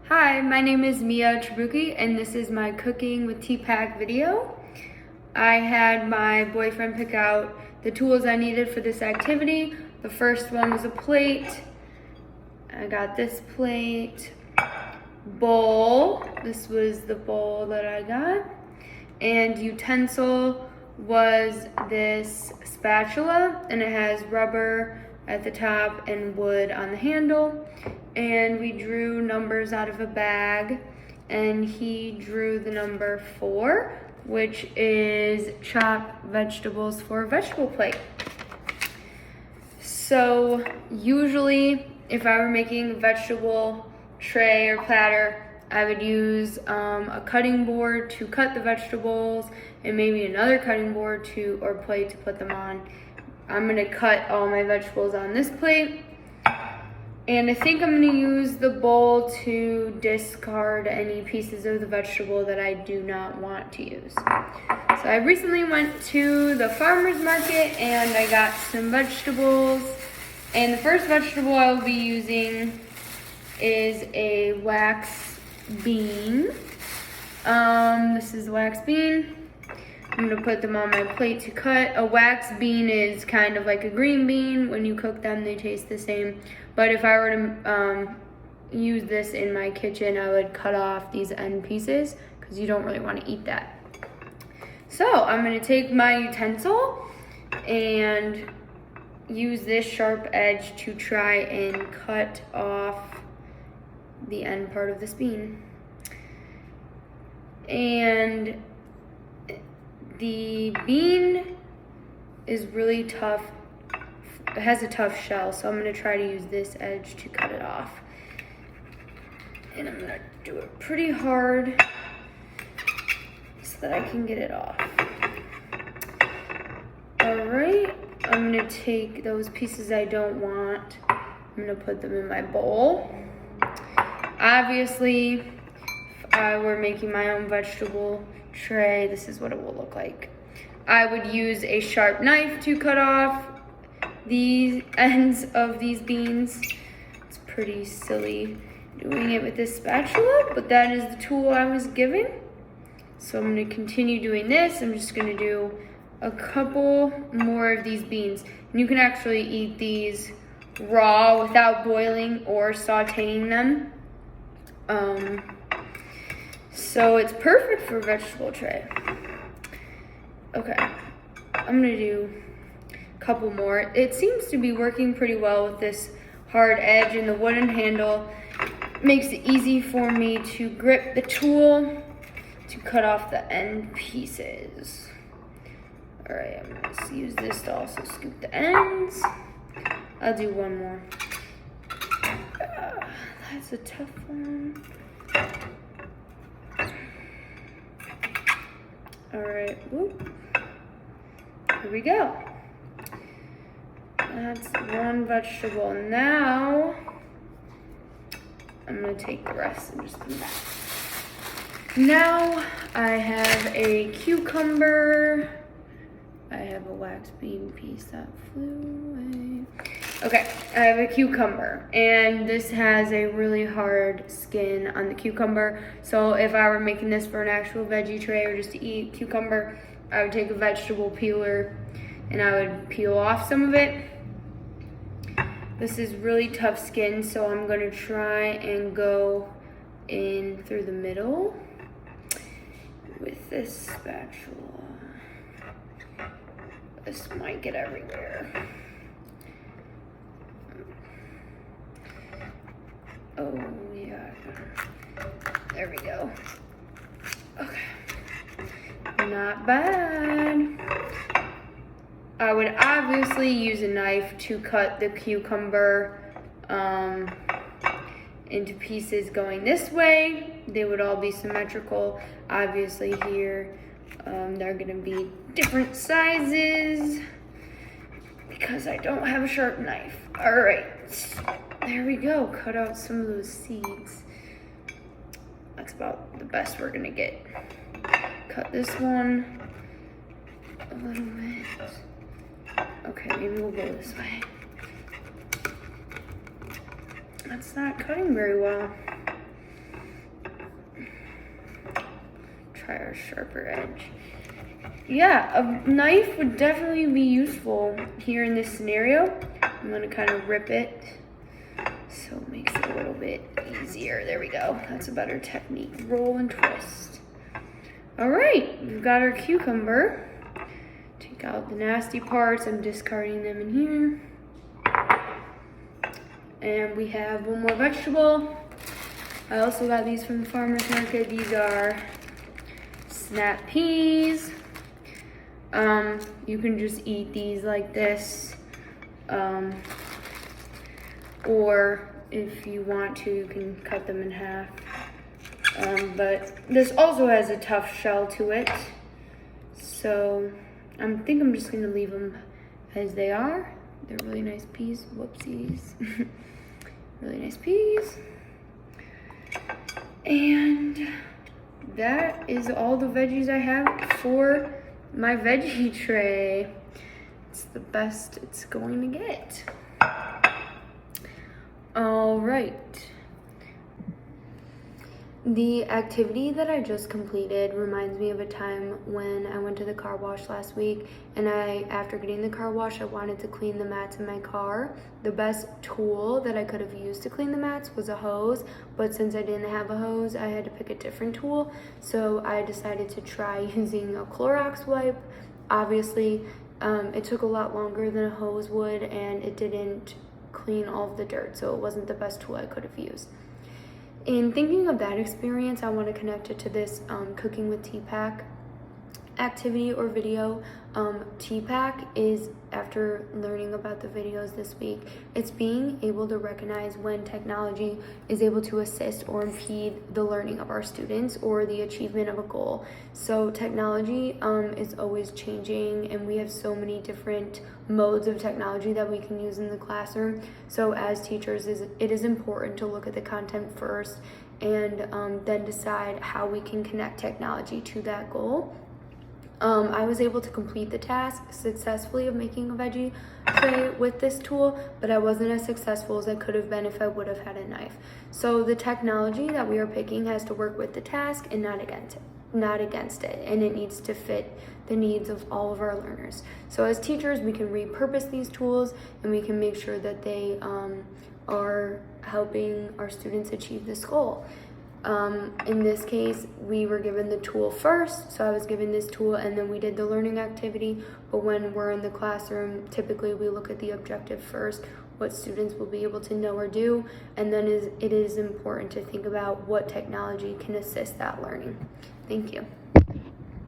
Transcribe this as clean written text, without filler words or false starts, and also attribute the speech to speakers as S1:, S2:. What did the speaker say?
S1: Hi, my name is Mia Tribuki, and this is my cooking with TPACK video. I had my boyfriend pick out the tools I needed for this activity. The first one was a plate. I got this plate, bowl. This was the bowl that I got. And utensil was this spatula, and it has rubber at the top and wood on the handle. And we drew numbers out of a bag, and he drew the number 4, which is chop vegetables for a vegetable plate. So usually if I were making a vegetable tray or platter, I would use a cutting board to cut the vegetables and maybe another cutting board or plate to put them on. I'm gonna cut all my vegetables on this plate. And I think I'm gonna use the bowl to discard any pieces of the vegetable that I do not want to use. So I recently went to the farmer's market and I got some vegetables. And the first vegetable I will be using is a wax bean. This is a wax bean. I'm gonna put them on my plate to cut. A wax bean is kind of like a green bean. When you cook them, they taste the same. But if I were to use this in my kitchen, I would cut off these end pieces because you don't really want to eat that. So I'm gonna take my utensil and use this sharp edge to try and cut off the end part of this bean. And the bean is really tough. It has a tough shell, so I'm gonna try to use this edge to cut it off. And I'm gonna do it pretty hard so that I can get it off. All right, I'm gonna take those pieces I don't want. I'm gonna put them in my bowl. Obviously, if I were making my own vegetable tray, this is what it will look like. I would use a sharp knife to cut off these ends of these beans. It's pretty silly doing it with this spatula, but that is the tool I was given. So I'm gonna continue doing this. I'm just gonna do a couple more of these beans. And you can actually eat these raw without boiling or sauteing them. So it's perfect for a vegetable tray. Okay, I'm gonna do a couple more. It seems to be working pretty well with this hard edge, and the wooden handle makes it easy for me to grip the tool to cut off the end pieces. All right, I'm gonna use this to also scoop the ends. I'll do one more. That's a tough one. All right, whoop. Here we go. That's one vegetable. Now, I'm gonna take the rest and just put them back. Now, I have a cucumber. I have a wax bean piece that flew away. Okay, I have a cucumber, and this has a really hard skin on the cucumber. So if I were making this for an actual veggie tray or just to eat cucumber, I would take a vegetable peeler and I would peel off some of it. This is really tough skin, so I'm gonna try and go in through the middle with this spatula. This might get everywhere. Oh yeah, there we go. Okay, not bad. I would obviously use a knife to cut the cucumber into pieces going this way. They would all be symmetrical. Obviously here, they're gonna be different sizes because I don't have a sharp knife. All right. There we go, cut out some of those seeds. That's about the best we're gonna get. Cut this one a little bit. Okay, maybe we'll go this way. That's not cutting very well. try our sharper edge. Yeah, a knife would definitely be useful here in this scenario. I'm gonna kind of rip it so it makes it a little bit easier. There we go. That's a better technique. Roll and twist. All right, we've got our cucumber. Take out the nasty parts. I'm discarding them in here. And we have one more vegetable. I also got these from the farmer's market. These are snap peas. You can just eat these like this. Or if you want to, you can cut them in half. But this also has a tough shell to it. So I think I'm just gonna leave them as they are. They're really nice peas. Whoopsies. Really nice peas. And that is all the veggies I have for my veggie tray. It's the best it's going to get. All right. The activity that I just completed reminds me of a time when I went to the car wash last week, and after getting the car wash, I wanted to clean the mats in my car. The best tool that I could have used to clean the mats was a hose, but since I didn't have a hose, I had to pick a different tool. So I decided to try using a Clorox wipe. Obviously, it took a lot longer than a hose would, and it didn't clean all of the dirt, so it wasn't the best tool I could have used. In thinking of that experience, I want to connect it to this cooking with TPACK activity or video. TPACK is, after learning about the videos this week, it's being able to recognize when technology is able to assist or impede the learning of our students or the achievement of a goal. So technology is always changing, and we have so many different modes of technology that we can use in the classroom. So as teachers, it is important to look at the content first and then decide how we can connect technology to that goal. I was able to complete the task successfully of making a veggie tray with this tool, but I wasn't as successful as I could have been if I would have had a knife. So the technology that we are picking has to work with the task and not against it, and it needs to fit the needs of all of our learners. So as teachers, we can repurpose these tools, and we can make sure that they are helping our students achieve this goal. In this case, we were given the tool first, so I was given this tool and then we did the learning activity. But when we're in the classroom, typically we look at the objective first, what students will be able to know or do, and then it is important to think about what technology can assist that learning. Thank you.